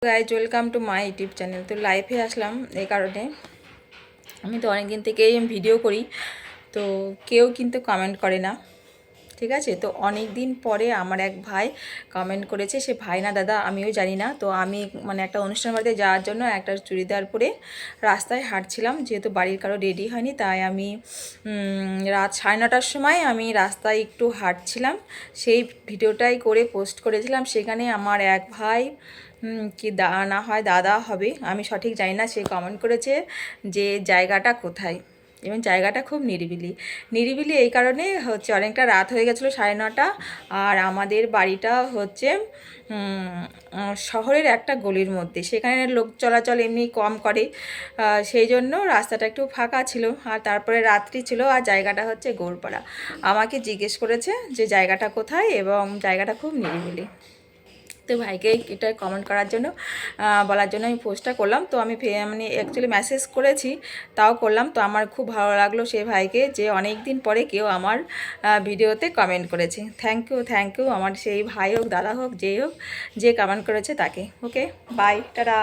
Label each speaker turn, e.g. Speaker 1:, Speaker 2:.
Speaker 1: Guys welcome to my YouTube channel. তো লাইভে আসলাম এই কারণে, আমি তো অনেক দিন থেকেই ভিডিও করি, তো কেউ কিন্তু কমেন্ট করে না, ঠিক আছে। তো অনেক দিন পরে আমার এক ভাই কমেন্ট করেছে, সে ভাই না দাদা আমিও জানি না। তো আমি মানে একটা অনুষ্ঠান বাড়িতে যাওয়ার জন্য একটা চুড়িদার পরে রাস্তায় হাঁটছিলাম, যেহেতু বাড়ির কারো রেডি হয়নি, তাই আমি রাত 9:30টার সময় আমি রাস্তায় একটু হাঁটছিলাম, সেই ভিডিওটাই করে পোস্ট করেছিলাম। সেখানে আমার এক ভাই কি না হয় দাদা হবে, আমি সঠিক জানি না, সে কমেন্ট করেছে যে জায়গাটা কোথায়, এবং জায়গাটা খুব নিরিবিলি। নিরিবিলি এই কারণে হচ্ছে অনেকটা রাত হয়ে গেছিলো, 9:30, আর আমাদের বাড়িটা হচ্ছে শহরের একটা গলির মধ্যে, সেখানে লোক চলাচল এমনি কম করে, সেই জন্য রাস্তাটা একটু ফাঁকা ছিল। আর তারপরে রাত্রি ছিল, আর জায়গাটা হচ্ছে গোলপাড়া। আমাকে জিজ্ঞেস করেছে যে জায়গাটা কোথায়, এবং জায়গাটা খুব নিরিবিলি। তো ভাইকে এটা কমেন্ট করার জন্য বলার জন্য আমি পোস্টটা করলাম। তো আমি মানে অ্যাকচুয়ালি মেসেজ করেছি, তাও করলাম। তো আমার খুব ভালো লাগলো সেই ভাইকে, যে অনেক দিন পরে কেউ আমার ভিডিওতে কমেন্ট করেছে। থ্যাংক ইউ আমার সেই ভাই হোক দাদা হোক যেই হোক, যে কমেন্ট করেছে তাকে। ওকে, বাই, টাটা।